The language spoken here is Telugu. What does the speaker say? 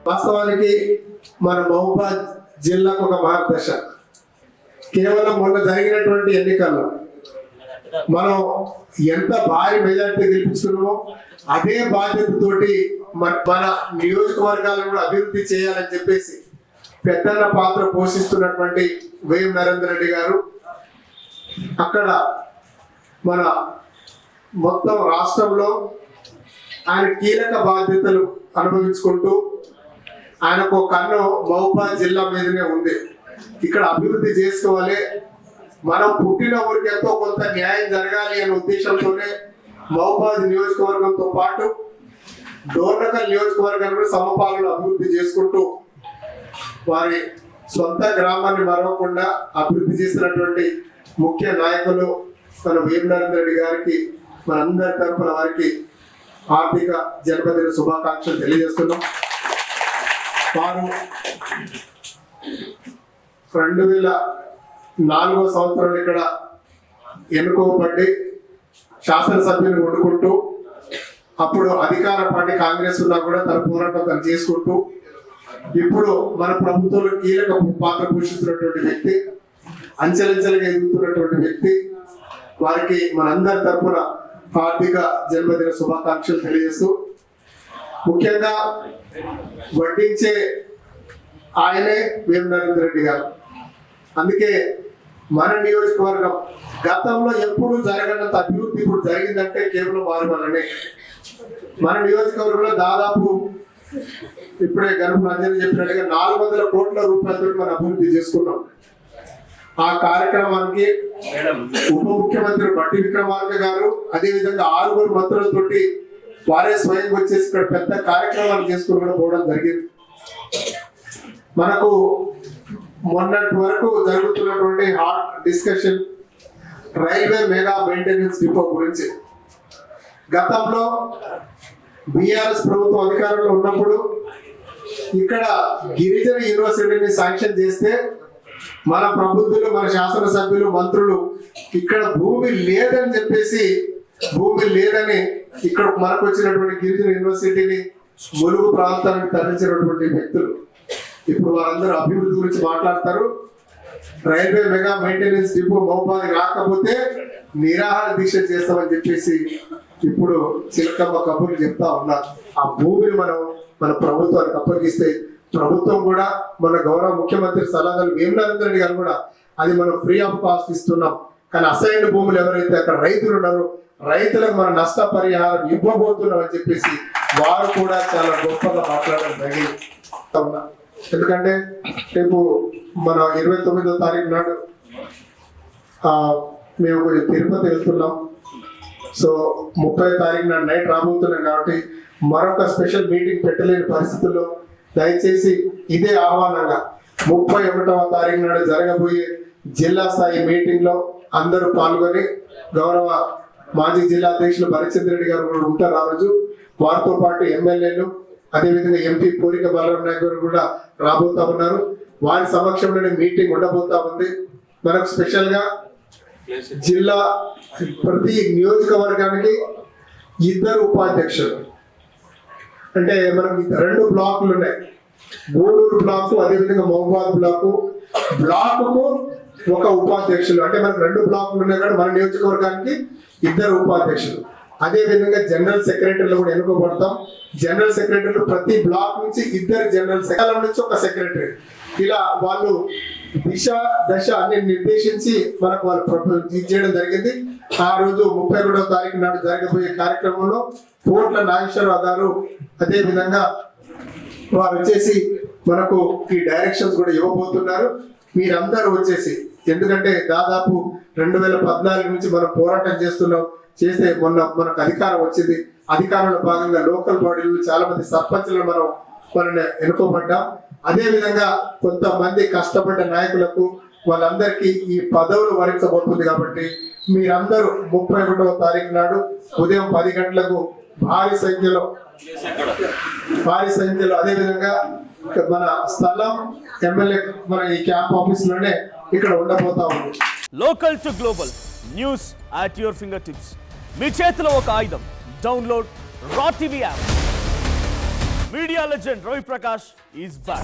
వాస్తవానికి మన మహబూబాద్ జిల్లాకు ఒక మార్గదర్శ. కేవలం మొన్న జరిగినటువంటి ఎన్నికల్లో మనం ఎంత భారీ మెజార్టీ గెలిపించుకున్నామో అదే బాధ్యతతోటి మన నియోజకవర్గాలను కూడా అభివృద్ధి చేయాలని చెప్పేసి పెద్దన్న పాత్ర పోషిస్తున్నటువంటి వేం నరేందర్ రెడ్డి గారు అక్కడ మన మొత్తం రాష్ట్రంలో ఆయన కీలక బాధ్యతలు అనుభవించుకుంటూ ఆయనకు కన్ను మహబూబాద్ జిల్లా మీదనే ఉంది. ఇక్కడ అభివృద్ధి చేసుకోవాలి, మనం పుట్టిన ఊరికి ఎంతో కొంత న్యాయం జరగాలి అనే ఉద్దేశంతోనే మహబూబాద్ నియోజకవర్గంతో పాటు డోర్నకల్ నియోజకవర్గాన్ని సమపాలన అభివృద్ధి చేసుకుంటూ వారి సొంత గ్రామాన్ని మరవకుండా అభివృద్ధి చేసినటువంటి ముఖ్య నాయకులు మన వేం నరేందర్ రెడ్డి గారికి మనందరి తరఫున వారికి ఆర్థిక జన్మదిన శుభాకాంక్షలు తెలియజేస్తున్నాం. వారు 2004వ సంవత్సరం ఇక్కడ ఎన్నుకోబడి శాసనసభ్యుని వండుకుంటూ అప్పుడు అధికార పార్టీ కాంగ్రెస్ ఉన్నా కూడా తన పోరాటం తను చేసుకుంటూ ఇప్పుడు మన ప్రభుత్వంలో కీలక పాత్ర పోషిస్తున్నటువంటి వ్యక్తి, అంచెలంచెలుగా ఎదుగుతున్నటువంటి వ్యక్తి, వారికి మనందరి తరఫున ఆర్థిక జన్మదిన శుభాకాంక్షలు తెలియజేస్తూ ముఖ్యంగా వడ్డించే ఆయనే వేం నరేందర్ రెడ్డి గారు. అందుకే మన నియోజకవర్గం గతంలో ఎప్పుడు జరగనంత అభివృద్ధి ఇప్పుడు జరిగిందంటే కేవలం వారి వల్లనే. మన నియోజకవర్గంలో దాదాపు ఇప్పుడే గణపు రంజన్ చెప్పినట్టుగా 400 కోట్ల రూపాయలతో మనం అభివృద్ధి చేసుకున్నాం. ఆ కార్యక్రమానికి ఉప ముఖ్యమంత్రి బట్టి విక్రమార్క గారు అదేవిధంగా 6 మంత్రులతోటి వారే స్వయం వచ్చేసి ఇక్కడ పెద్ద కార్యక్రమాలు చేసుకుని కూడా పోవడం జరిగింది. మనకు మొన్నటి వరకు జరుగుతున్నటువంటి hot discussion railway mega maintenance depot గురించి. గతంలో బీఆర్ఎస్ ప్రభుత్వం అధికారంలో ఉన్నప్పుడు ఇక్కడ గిరిజన యూనివర్సిటీని శాంక్షన్ చేస్తే మన ప్రభుత్వులు, మన శాసనసభ్యులు, మంత్రులు ఇక్కడ భూమి లేదని చెప్పేసి భూమి లేదని ఇక్కడ మనకు వచ్చినటువంటి గిరిజన యూనివర్సిటీని ములుగు ప్రాంతానికి తరలించినటువంటి వ్యక్తులు ఇప్పుడు వారందరూ అభివృద్ధి గురించి మాట్లాడతారు. Railway mega maintenance depot Mahabubabad రాకపోతే నిరాహార దీక్ష చేస్తామని చెప్పేసి ఇప్పుడు చిలకమ్మ కబుర్లు చెప్తా ఉన్నారు. ఆ భూమిని మన ప్రభుత్వానికి అప్పగిస్తే ప్రభుత్వం కూడా మన గౌరవ ముఖ్యమంత్రి సలహాదారు వేం నరేందర్ రెడ్డి గారు కూడా అది మనం ఫ్రీ ఆఫ్ కాస్ట్ ఇస్తున్నాం. కానీ అసైన్డ్ భూములు ఎవరైతే అక్కడ రైతులు ఉన్నారో రైతులకు మన నష్టపరిహారం ఇవ్వబోతున్నాం అని చెప్పేసి వారు కూడా చాలా గొప్పగా మాట్లాడడం జరిగింది. ఎందుకంటే రేపు మన 29వ తారీఖు నాడు మేము తిరుపతి వెళ్తున్నాం. సో 30వ తారీఖు నాడు నైట్ రాబోతున్నాం కాబట్టి మరొక స్పెషల్ మీటింగ్ పెట్టలేని పరిస్థితుల్లో దయచేసి ఇదే ఆహ్వానంగా 31వ తారీఖు నాడు జరగబోయే జిల్లా స్థాయి మీటింగ్ లో అందరూ పాల్గొని గౌరవ మాజీ జిల్లా అధ్యక్షులు భరచంద్ర రెడ్డి గారు కూడా ఉంటారు. ఆ రోజు వారితో పాటు ఎమ్మెల్యేలు అదేవిధంగా ఎంపీ పూరిక బలరాం నాయక్ గారు కూడా రాబోతా ఉన్నారు. వారి సమక్షంలోనే మీటింగ్ ఉండబోతా ఉంది. మనకు స్పెషల్ గా జిల్లా ప్రతి నియోజకవర్గానికి 2 ఉపాధ్యక్షులు, అంటే మనకి 2 బ్లాకులు ఉన్నాయి. గూడూరు బ్లాకు అదేవిధంగా మహబూబాద్ బ్లాకుకు 1 ఉపాధ్యక్షులు, అంటే మనకు 2 బ్లాకులు ఉన్నాయి కానీ మన నియోజకవర్గానికి 2 ఉపాధ్యక్షులు. అదే విధంగా జనరల్ సెక్రటరీలు కూడా ఎన్నుకోబడతాం. జనరల్ సెక్రటరీలు ప్రతి బ్లాక్ నుంచి 2 జనరల్ సెక్రటరీ నుంచి 1 సెక్రటరీ, ఇలా వాళ్ళు దిశ దశ అన్ని నిర్దేశించి మనకు వాళ్ళు చేయడం జరిగింది. ఆ రోజు 31వ తారీఖు నాడు జరగబోయే కార్యక్రమంలో కోట్ల నాగేశ్వరరావు గారు అదే విధంగా వారు వచ్చేసి మనకు ఈ డైరెక్షన్స్ కూడా ఇవ్వబోతున్నారు. మీరందరూ వచ్చేసి, ఎందుకంటే దాదాపు 2014 నుంచి మనం పోరాటం చేస్తే మొన్న మనకు అధికారం వచ్చింది. అధికారంలో భాగంగా లోకల్ బాడీలు చాలా మంది సర్పంచ్లు మనల్ని ఎన్నుకోబడ్డాం. అదే విధంగా కొంతమంది కష్టపడ్డ నాయకులకు వాళ్ళందరికీ ఈ పదవులు వరించబోతుంది. కాబట్టి మీరందరూ 31వ తారీఖు నాడు ఉదయం 10 గంటలకు భారీ సంఖ్యలో అదే విధంగా మన స్థలం ఎమ్మెల్యే మన ఈ క్యాంప్ ఆఫీస్ లోనే ఇక్కడ ఉండబోతా ఉంది. Local to global news at your fingertips. మీ చేతిలో ఒక ఆయుధం. డౌన్లోడ్ రా TV app. Media legend Ravi Prakash is back.